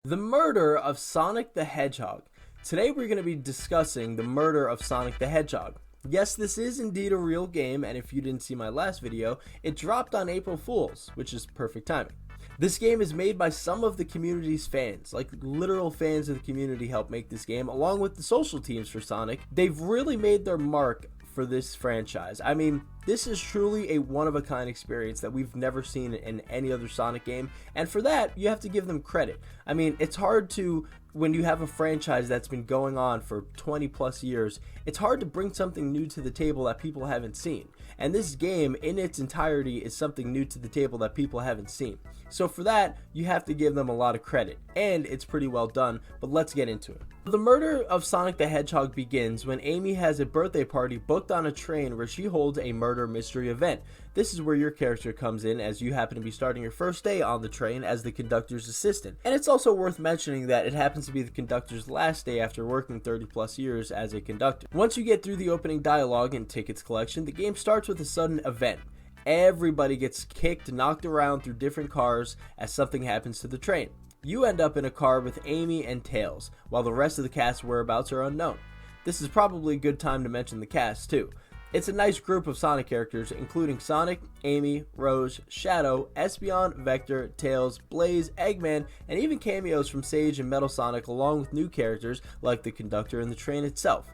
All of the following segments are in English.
The murder of Sonic the Hedgehog. Today we're going to be discussing the murder of Sonic the Hedgehog. Yes, this is indeed a real game, and if you didn't see my last video, it dropped on April Fools, which is perfect timing. This game is made by some of the community's fans, like literal fans of the community helped make this game, along with the social teams for Sonic. They've really made their mark for this franchise. I mean, this is truly a one-of-a-kind experience that we've never seen in any other Sonic game, and for that, you have to give them credit. I mean, it's hard to, when you have a franchise that's been going on for 20 plus years, it's hard to bring something new to the table that people haven't seen. And this game, in its entirety, is something new to the table that people haven't seen. So for that, you have to give them a lot of credit, and it's pretty well done, but let's get into it. The murder of Sonic the Hedgehog begins when Amy has a birthday party booked on a train where she holds a murder mystery event. This is where your character comes in, as you happen to be starting your first day on the train as the conductor's assistant. And it's also worth mentioning that it happens to be the conductor's last day after working 30 plus years as a conductor. Once you get through the opening dialogue and tickets collection, the game starts with a sudden event. Everybody gets kicked, knocked around through different cars as something happens to the train. You end up in a car with Amy and Tails, while the rest of the cast's whereabouts are unknown. This is probably a good time to mention the cast too. It's a nice group of Sonic characters, including Sonic, Amy, Rose, Shadow, Espeon, Vector, Tails, Blaze, Eggman, and even cameos from Sage and Metal Sonic, along with new characters like the conductor and the train itself.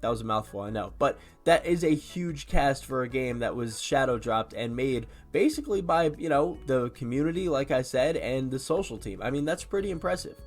That was a mouthful, I know, but that is a huge cast for a game that was shadow dropped and made basically by, the community, like I said, and the social team. I mean, that's pretty impressive.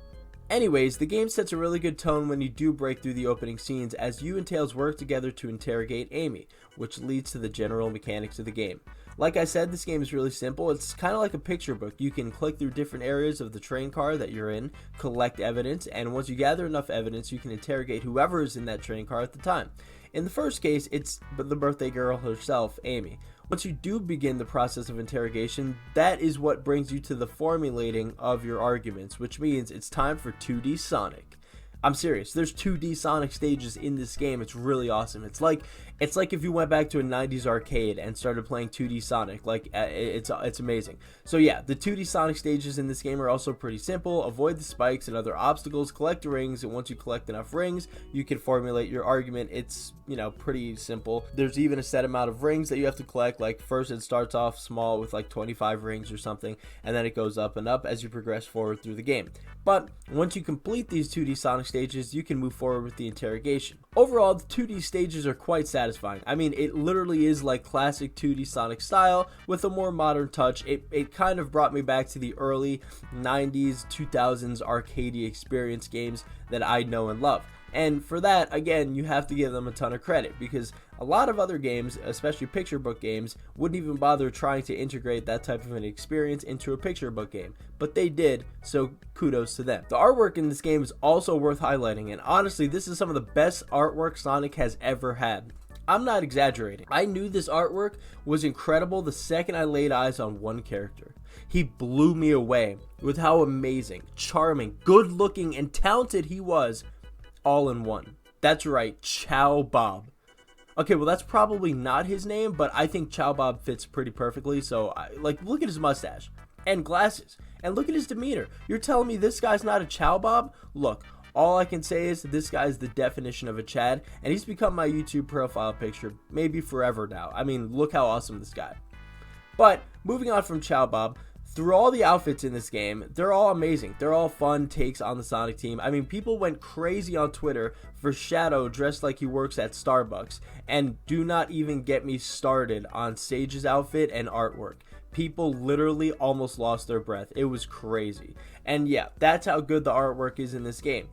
Anyways, the game sets a really good tone when you do break through the opening scenes as you and Tails work together to interrogate Amy, which leads to the general mechanics of the game. Like I said, this game is really simple. It's kind of like a picture book. You can click through different areas of the train car that you're in, collect evidence, and once you gather enough evidence, you can interrogate whoever is in that train car at the time. In the first case, it's the birthday girl herself, Amy. Once you do begin the process of interrogation, that is what brings you to the formulating of your arguments, which means it's time for 2D Sonic. I'm serious. There's 2D Sonic stages in this game. It's really awesome. It's like if you went back to a 90s arcade and started playing 2D Sonic. It's amazing. So yeah, the 2D Sonic stages in this game are also pretty simple. Avoid the spikes and other obstacles, collect the rings, and once you collect enough rings, you can formulate your argument. It's, pretty simple. There's even a set amount of rings that you have to collect. Like first it starts off small with like 25 rings or something, and then it goes up and up as you progress forward through the game. But once you complete these 2D Sonic stages, you can move forward with the interrogation. Overall, the 2D stages are quite satisfying. I mean, it literally is like classic 2D Sonic style with a more modern touch. It kind of brought me back to the early 90s, 2000s arcadey experience games that I know and love. And for that, again, you have to give them a ton of credit because a lot of other games, especially picture book games, wouldn't even bother trying to integrate that type of an experience into a picture book game. But they did, so kudos to them. The artwork in this game is also worth highlighting, and honestly, this is some of the best artwork Sonic has ever had. I'm not exaggerating. I knew this artwork was incredible the second I laid eyes on one character. He blew me away with how amazing, charming, good-looking, and talented he was all in one. That's right, Chow Bob. Okay, well, that's probably not his name, but I think Chow Bob fits pretty perfectly. So, look at his mustache and glasses, and look at his demeanor. You're telling me this guy's not a Chow Bob? Look, all I can say is this guy's the definition of a Chad, and he's become my YouTube profile picture, maybe forever now. I mean, look how awesome this guy. But moving on from Chow Bob, through all the outfits in this game, they're all amazing. They're all fun takes on the Sonic team. I mean, people went crazy on Twitter for Shadow dressed like he works at Starbucks. And do not even get me started on Sage's outfit and artwork. People literally almost lost their breath. It was crazy. And yeah, that's how good the artwork is in this game.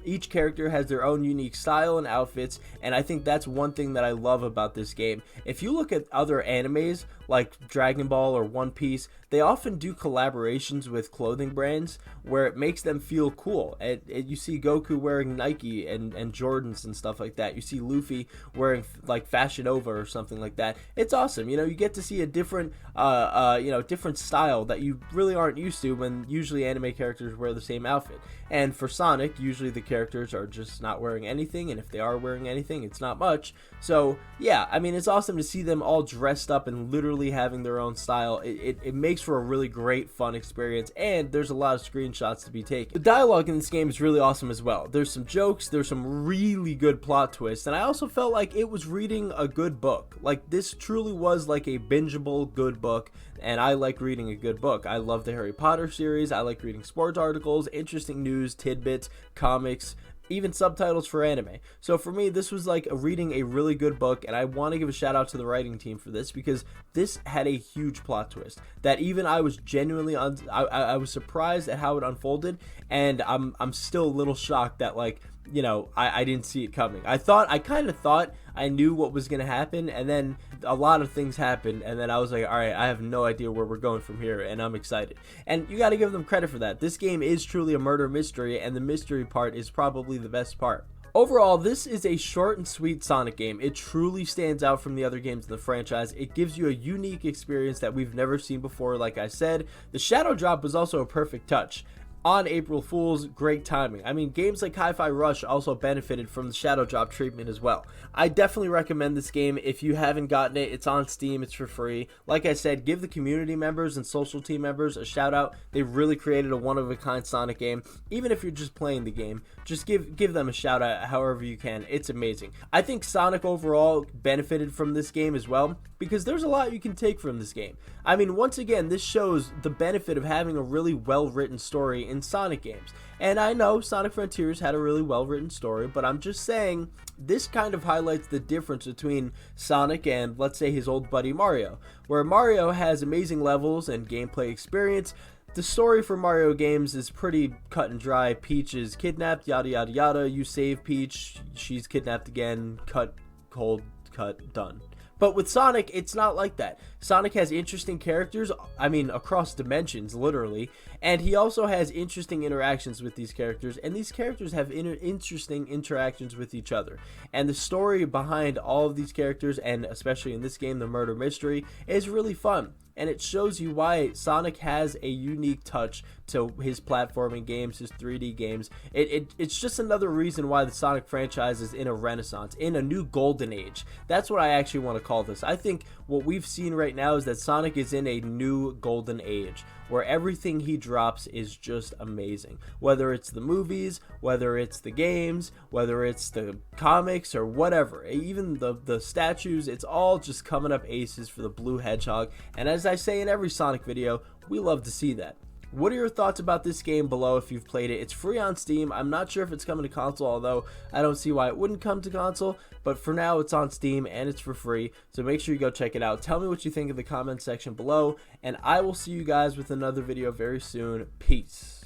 Each character has their own unique style and outfits, and I think that's one thing that I love about this game. If you look at other animes like Dragon Ball or One Piece, they often do collaborations with clothing brands where it makes them feel cool. You see Goku wearing Nike and Jordans and stuff like that. You see Luffy wearing like Fashion Nova or something like that. It's awesome. You get to see a different different style that you really aren't used to when usually anime characters wear the same outfit. And for Sonic, usually the characters are just not wearing anything, and if they are wearing anything, it's not much. So yeah, I mean, it's awesome to see them all dressed up and literally having their own style. It makes for a really great, fun experience, and there's a lot of screenshots to be taken. The dialogue in this game is really awesome as well. There's some jokes, there's some really good plot twists, and I also felt like it was reading a good book. Like, this truly was like a bingeable good book, and I like reading a good book. I love the Harry Potter series. I like reading sports articles, interesting news, tidbits, comics, even subtitles for anime. So for me, this was like reading a really good book, and I want to give a shout out to the writing team for this, because this had a huge plot twist that even I was genuinely I was surprised at how it unfolded, and I'm still a little shocked that, like, you know, I didn't see it coming. I kind of thought I knew what was going to happen, and then a lot of things happened, and then I was like, all right, I have no idea where we're going from here, and I'm excited. And you got to give them credit for that. This game is truly a murder mystery, and the mystery part is probably the best part. Overall, this is a short and sweet Sonic game. It truly stands out from the other games in the franchise. It gives you a unique experience that we've never seen before. Like I said, the shadow drop was also a perfect touch. On April Fool's, great timing. I mean, games like Hi-Fi Rush also benefited from the shadow drop treatment as well. I definitely recommend this game. If you haven't gotten it, it's on Steam, it's for free. Like I said, give the community members and social team members a shout out. They really created a one-of-a-kind Sonic game. Even if you're just playing the game, just give them a shout out however you can. It's amazing. I think Sonic overall benefited from this game as well, because there's a lot you can take from this game. I mean, once again, this shows the benefit of having a really well-written story in Sonic games. And I know Sonic Frontiers had a really well-written story, but I'm just saying this kind of highlights the difference between Sonic and, let's say, his old buddy Mario. Where Mario has amazing levels and gameplay experience, the story for Mario games is pretty cut and dry. Peach is kidnapped, yada yada yada, you save Peach, she's kidnapped again, cut, cold, cut, done. But with Sonic, it's not like that. Sonic has interesting characters, I mean, across dimensions, literally, and he also has interesting interactions with these characters, and these characters have interesting interactions with each other. And the story behind all of these characters, and especially in this game, the murder mystery, is really fun. And it shows you why Sonic has a unique touch to his platforming games, his 3D games. It's just another reason why the Sonic franchise is in a renaissance, in a new golden age. That's what I actually want to call this. I think what we've seen right now is that Sonic is in a new golden age, where everything he drops is just amazing. Whether it's the movies, whether it's the games, whether it's the comics, or whatever. Even the statues, it's all just coming up aces for the blue hedgehog. And as I say in every Sonic video, we love to see that. What are your thoughts about this game below if you've played it? It's free on Steam. I'm not sure if it's coming to console, although I don't see why it wouldn't come to console. But for now, it's on Steam and it's for free. So make sure you go check it out. Tell me what you think in the comment section below. And I will see you guys with another video very soon. Peace.